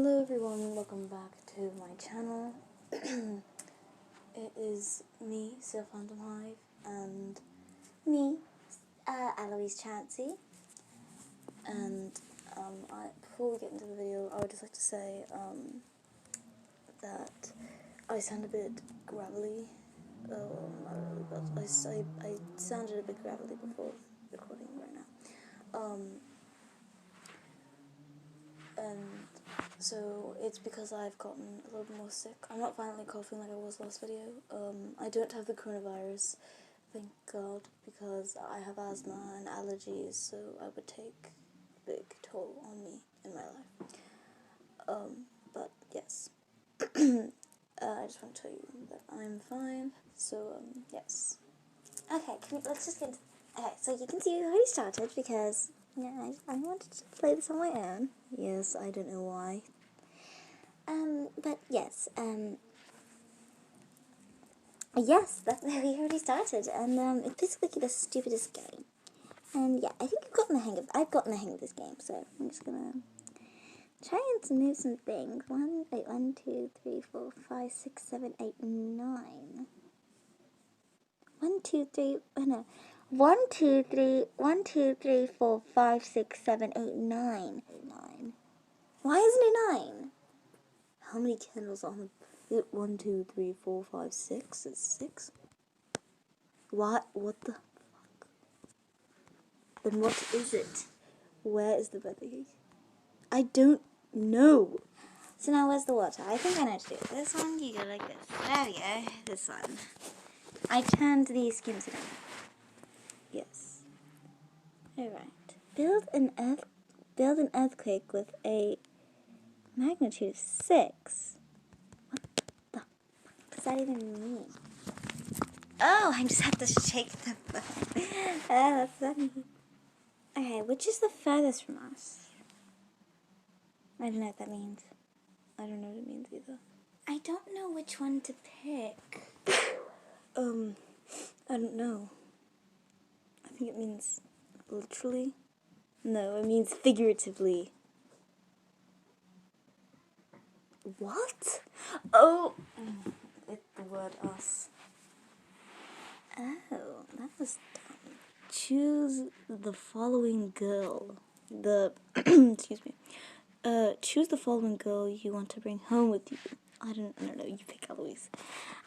Hello everyone, welcome back to my channel. It is me, Ciel Phantomhive, and Me, Eloise Chancy. And before we get into the video, I would just like to say that I sound a bit gravelly. I sounded a bit gravelly before recording right now. And so it's because I've gotten a little bit more sick. I'm not violently coughing like I was last video. I don't have the coronavirus, thank God, because I have asthma and allergies, so I would take a big toll on me in my life. But yes, I just want to tell you that I'm fine. So yes. Okay, let's just get into... Okay, so you can see we already started because I wanted to play this on my own. Yes, I don't know why. But yes, yes, we already started, and it's basically the stupidest game. And yeah, I think I've gotten the hang of this game, so I'm just gonna try and move some things. 1, 2, 3, 4, 5, 6, 7, 8, 9. 1, 2, 3, oh no. 1, 2, 3, 1, 2, 3, 4, 5, 6, 7, 8, 9. 9. Why isn't it 9? How many candles on the... 1, 2, 3, 4, 5, 6? It's 6? What the fuck? Then what is it? Where is the birthday? I don't know. So now where's the water? I think I know what to do. This one, you go like this. There we go. This one. I turned these skins around. Yes. Alright. Build an earthquake with a magnitude of 6. What the fuck does that even mean? Oh, I just have to shake the phone. Oh, that's funny. Okay, which is the furthest from us? I don't know what that means. I don't know what it means either. I don't know which one to pick. I don't know. I think it means literally. No, it means figuratively. What? Oh! It's the word us. Oh, that was dumb. Choose the following girl. Excuse me. Choose the following girl you want to bring home with you. I don't know, you pick Eloise.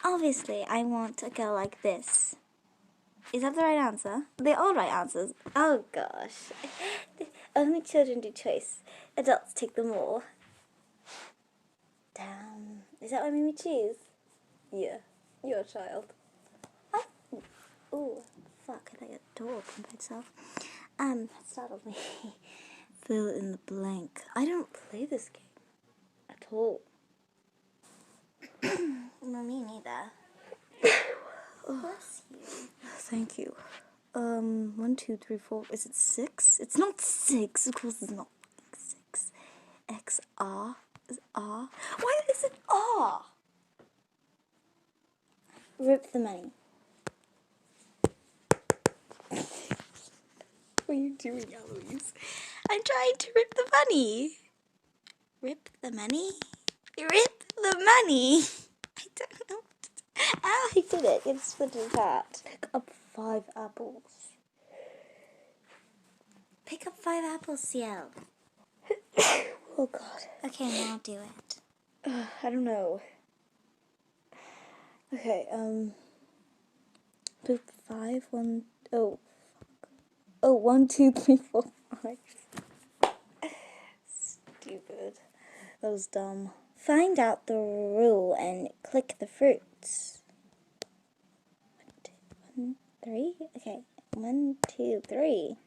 Obviously, I want a girl like this. Is that the right answer? They're all right answers. Oh gosh. Only children do choice. Adults take them all. Damn. Is that what made me choose? Yeah, you're a child. What? Oh, fuck. I thought your door opened by itself. That startled me. Fill in the blank. I don't play this game at all. No, me neither. Bless you. Thank you. 1, 2, 3, 4. Is it 6? It's not 6. Of course, it's not 6. X R is R. Why is it R? Rip the money. What are you doing, Eloise? I'm trying to rip the money. Rip the money? Rip the money. I don't know. Ow, I did it. It's split it apart. Pick up 5 apples. Pick up 5 apples, Ciel. Oh God. Okay, now do it. I don't know. Okay, pick 5, 1, oh, fuck. Oh, 1, 2, 3, 4, 5. Stupid. That was dumb. Find out the rule and click the fruits. 1, 3? Okay. 1, 2, 3.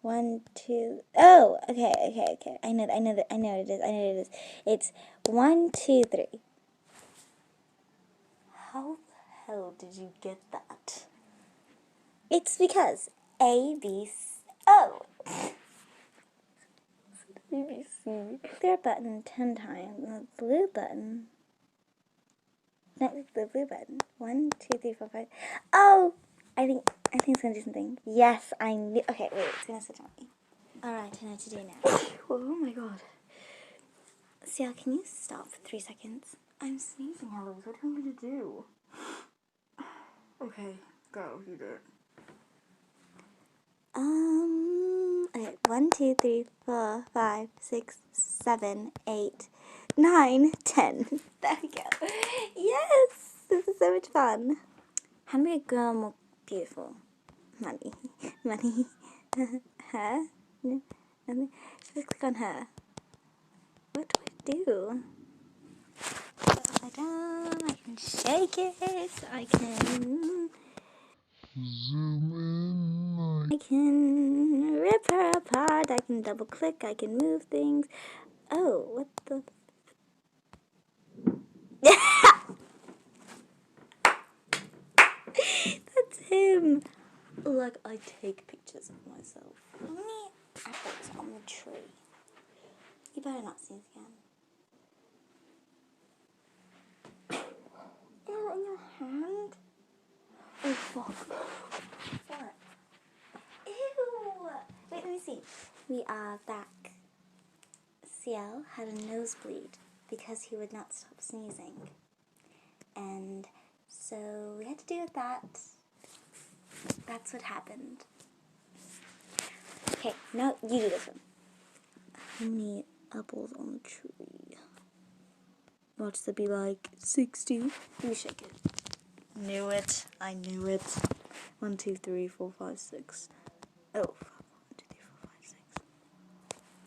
1, 2. Oh, okay. I know what it is. It's 1, 2, 3. How the hell did you get that? It's because A, B, C, O. ABC. Clear button 10 times. The blue button. Next, the blue button. 1, 2, 3, 4, 5. Oh! I think it's gonna do something. Yes, I knew. Okay, wait, it's gonna switch on me. Alright, I know what to do now. Oh my God. Ciel, can you stop for 3 seconds? I'm sneezing, Eloise. What do you want me to do? Okay, go. You do it. Okay, 1, 2, 3, 4, 5, 6, 7, 8, 9, 10. There we go. Yes! This is so much fun. How to make a girl more beautiful? Money. Money. Her? No. Just click on her. What do I do? Upside down. I can shake it. I can zoom in. I can rip her apart. I can double click. I can move things. Oh, what the? That's him. Like, I take pictures of myself. How many apples on the tree? You better not sneeze again. Ew, in your hand? Oh, fuck. What? Ew! Wait, let me see. We are back. Ciel had a nosebleed because he would not stop sneezing. And so we had to deal with that. That's what happened. Okay, now you do this one. How many apples on the tree? Watch there be like 60. You shake it. Knew it. I knew it. 1, 2, 3, 4, 5, 6. Oh, 1, 2, 3, 4, 5, 6.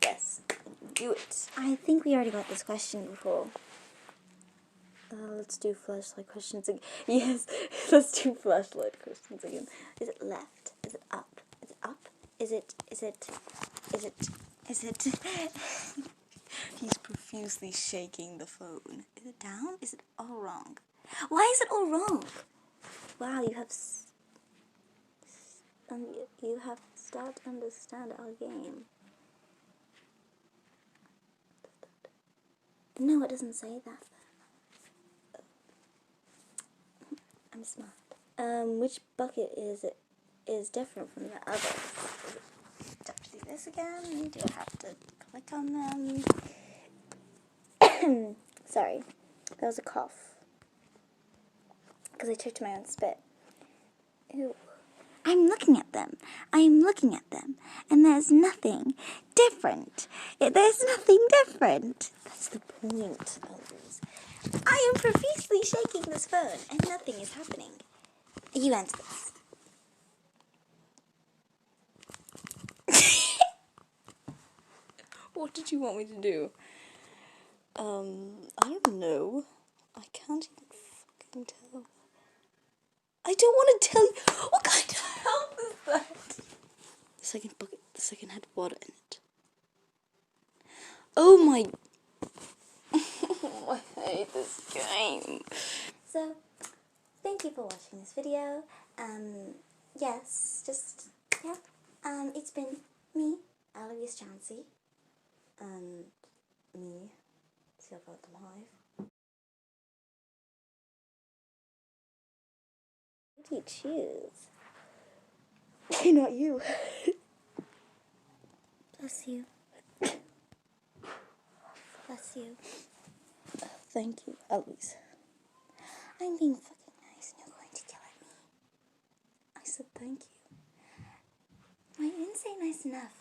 Yes, I knew it. I think we already got this question before. Let's do flashlight questions again. Yes, let's do flashlight questions again. Is it left? Is it up? Is it up? Is it? He's profusely shaking the phone. Is it down? Is it all wrong? Why is it all wrong? Wow, you have started to understand our game. No, it doesn't say that. I'm smart. Which bucket is different from the others? Do I have to do this again? Do I have to click on them? Sorry, that was a cough. Because I choked my own spit. Ew. I'm looking at them. And there's nothing different. There's nothing different. That's the point, Eloise. I am profusely shaking this phone and nothing is happening. You answer this. What did you want me to do? I don't know. I can't even fucking tell. I don't want to tell you. What kind of help is that? The second bucket, the second had water in it. Oh my. I hate this game. So, thank you for watching this video. Yes, it's been me, Eloise Chansey, And me, Ciel Phantomhive. What do you choose? Not you. Bless you. Bless you. Thank you, Eloise. I'm being fucking nice and you're going to yell at me. I said thank you. Well, you didn't say nice enough.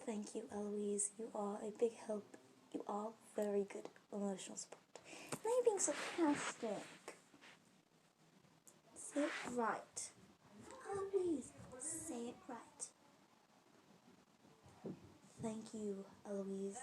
Thank you, Eloise. You are a big help. You are very good emotional support. Now you're being sarcastic. Say it right. Eloise, say it right. Thank you, Eloise.